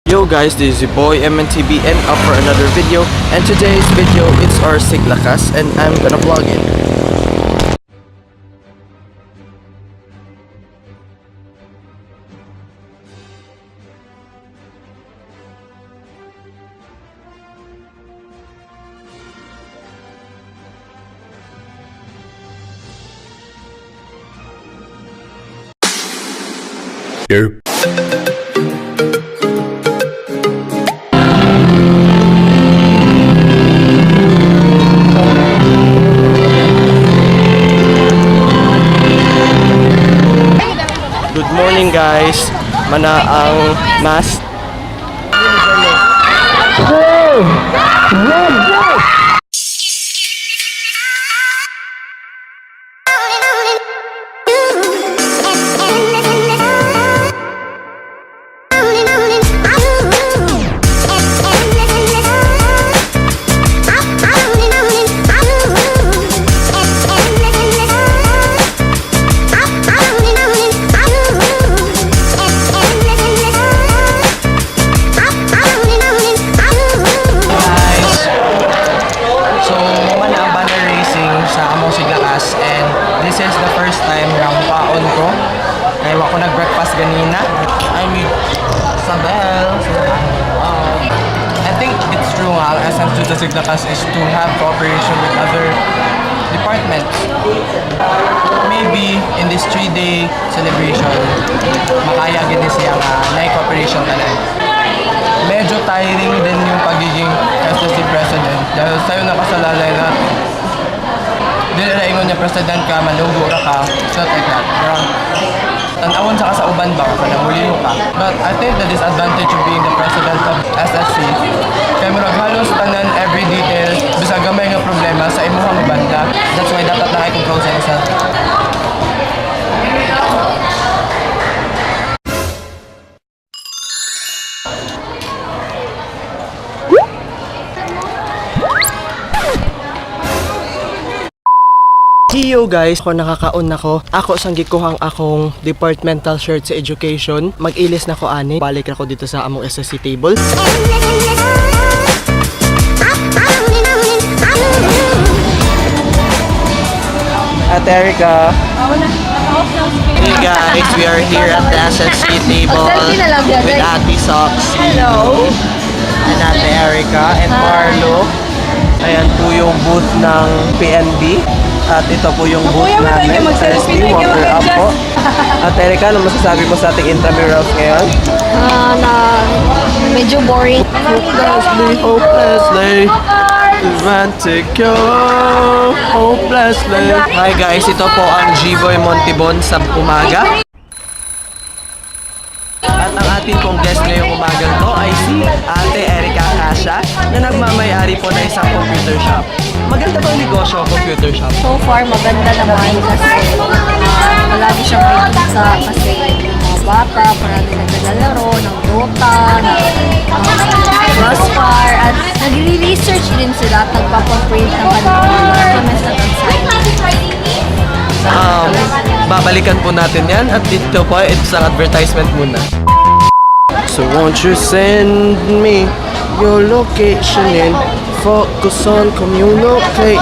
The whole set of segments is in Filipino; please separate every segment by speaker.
Speaker 1: Yo guys, this is your boy MNTB and up for another video, and today's video it's our Siglakas and I'm gonna vlog it.
Speaker 2: Yo.
Speaker 1: Good morning guys, mana ang mas. This is the first time na paon ko. Kaya ako nag-breakfast ganina. I mean, Sabel. I think it's true nga, ang essence to the Siglakas is to have cooperation with other departments. Maybe in this 3-day celebration, makaya gini siya nga na-cooperation ka na. Medyo tiring din yung pagiging SSC President dahil sa'yo nakasalalay na dili na ingon niya president ka, malugo ra ka, so like that. Pero, tanawon sa uban ba, panamuliyo ka. But I think the disadvantage of being the president of SSC, kaya mo naghalos tanan every detail, bisa gamay nga problema sa imuhang banda. That's why dapat na i-control sa isa. Yo guys, ako nakakaon nako. Ako sang gikuhang akong departmental shirt sa education. Mag-ilis na ko ani. Balik ako dito sa among SSC table. Ate Erica. Hey guys, we are here at the SSC table with Ate Socks.
Speaker 3: Hello.
Speaker 1: And Ate Erica and Marlo. Ayan po yung booth ng PNB. At ito po yung booth namin, SSC, Walker Up po. At Erica, ano masasabi mo sa ating intramurals ngayon?
Speaker 3: Na medyo boring.
Speaker 1: Hopelessly, hopelessly, romantic yo, hopelessly. Hi guys, ito po ang G-Boy Montibon sa umaga. At ang ating pong guest ngayong umagang to ay si Ate Erica Casha na nagmamayari po na isang computer shop. Maganda bang negosyo, computer shop?
Speaker 3: So far, maganda naman kasi palagi siyang may pizza kasi mga bata, parang naglalaro ng Dota, ng Crossfire, at nagre-research din sila at nagpapaprint ng kanilang documents at assignments.
Speaker 1: Babalikan po natin yan at dito po, it's ang advertisement muna. So won't you send me your location and focus on communicate.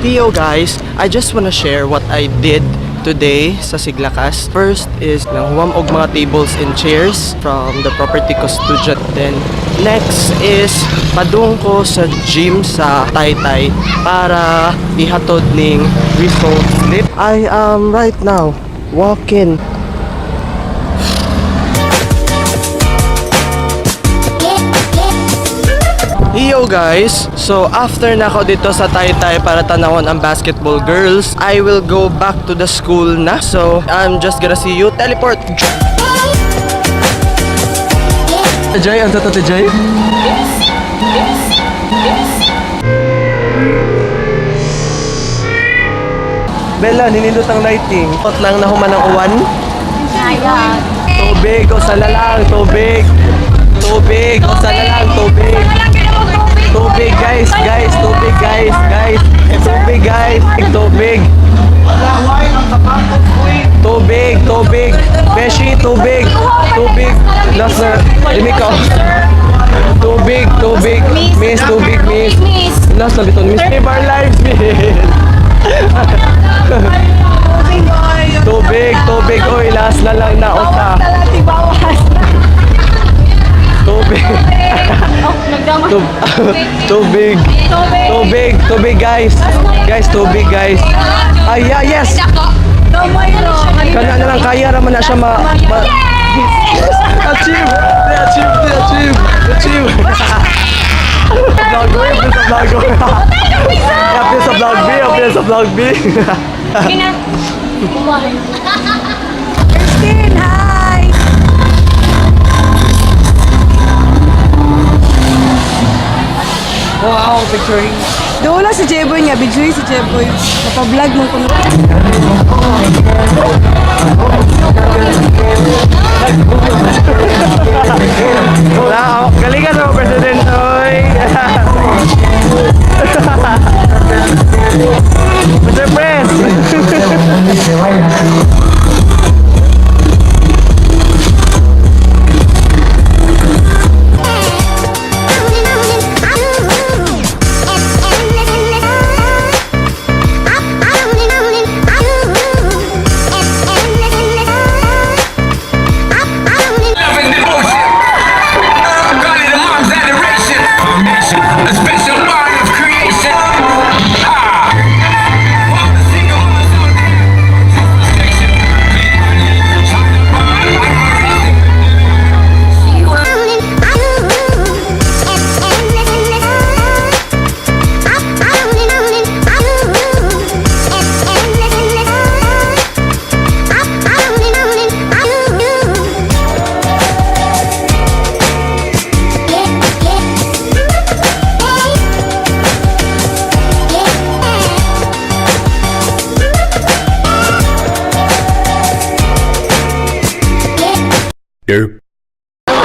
Speaker 1: Yo guys, I just wanna share what I did today sa Siglakas. First is nanghuwam og mga tables and chairs from the property custodian. Then next is padung ko sa gym sa Taytay para ihatod ning result slip. I am right now walking. Yo guys, so after na ako dito sa Taytay para tanawon ang basketball girls, I will go back to the school na. So I'm just gonna see you teleport. Jay, ang tata Jay? Bella, ninindot ang lighting. Pot lang na human ang uwan. Tubig, o sa lalang, tubig. Tubig, o sa lalang, tubig. tubig. Miss, tubig, miss. Last na biton, miss. Save our lives, miss. Tubig. Oy, last na lang na uta. Tubig. Tubig, guys. Guys, tubig, guys. Ay, yeah, yes. Kana na lang kaya raman na siya Achieve. Appeal sa vlog B.
Speaker 3: Christine, hi!
Speaker 1: Wow, picturing.
Speaker 2: Doon lang si Jeboy niya, bidyoy si Jeboy. Napablog mo kung
Speaker 1: Wow, galingan mo, President. Oy. Mr. Press.
Speaker 4: Loving devotion. God in the mom's adoration. A special bond of creation.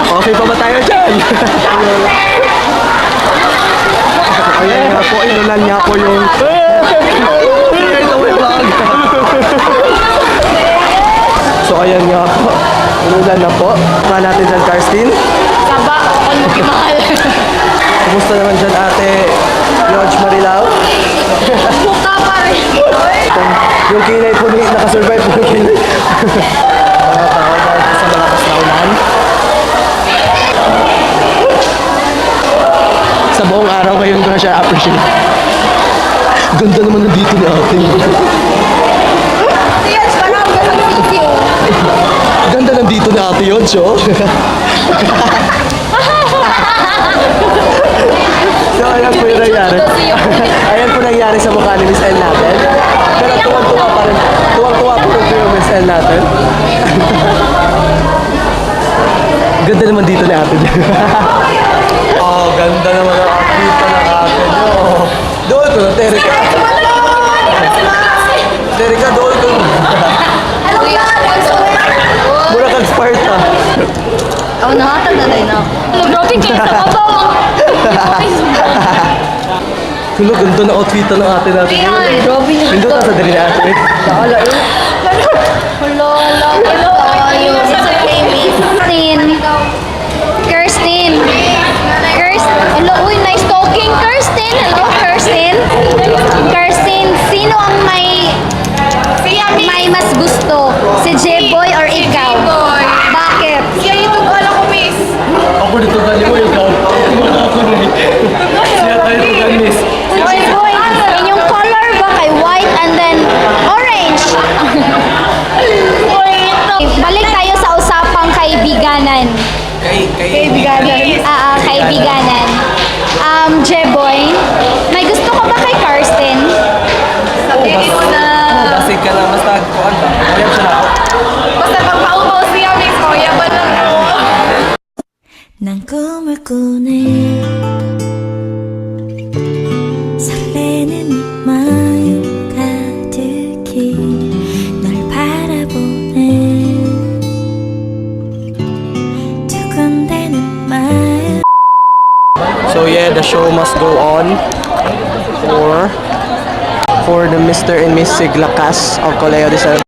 Speaker 1: Okay pa ba tayo dyan? Ayan nga po, inulan niya po yung... Ito may vlog. So ayan nga po, inulan na po. Mahal natin dyan, Karstin.
Speaker 3: Saba, ano mahal?
Speaker 1: Kumusta naman dyan, ate George Marilao?
Speaker 3: Puka pa rin.
Speaker 1: Yung kinay po, nakasurvive po yung kinay. Mga tao dahil sa malakas na ulan. Sa buong araw ngayon ko na siya appreciate. Ganda naman nandito ni ate.
Speaker 3: Yes, parang ganun video.
Speaker 1: Ganda nandito ni ate yun, so. So, ayan po yung nangyari. Ayan po nangyari sa mukha ni Miss L natin. Pero tuwang-tuwa pa rin. Tuwang-tuwa po rin po yung Miss L natin. Ganda naman dito ni ate. Oh, ganda naman ang outfit pa ng ate nyo. Doon ito, Terika. Terika, doon ito. Mura kang Sparta.
Speaker 3: Oh, nakatanda na yun ako. Grabe kayo sa kabaw.
Speaker 1: Kulo, ganda na outfit ng ate natin.
Speaker 3: Grabe na
Speaker 1: Hindi ka sa dali ni ate. Naala yun.
Speaker 3: Hello. It's okay, Miss. Kirsten. Hello, uy, nice talking, Kirsten. Hello, Kirsten. Kirsten, sino ang may mas gusto? Si J-Boy or ikaw? Bakit?
Speaker 1: Ako dito gali mo, ikaw. Wala ako na siya tayo ito miss.
Speaker 3: J-Boy, inyong color ba kay white and then orange? Balik tayo sa usapang kaibiganan. Kaibiganan. J-Boy, may gusto ka ba kay Karsten?
Speaker 1: Sabihin mo na. Kasi ka na, basta kuhan ba? Ayam siya na ako.
Speaker 2: basta pagpaupaw siya mismo, yaban lang ako.
Speaker 5: 난 꿈을 꾸네 설레는 마음 가득히 널 바라보네 두근대는 마음
Speaker 1: So yeah, the show must go on for the Mr. and Miss Siglakas of Colegio de San.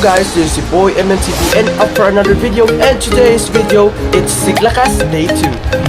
Speaker 6: guys, this is your boy MNTV and up for another video, and today's video, it's Siglakas Day 2.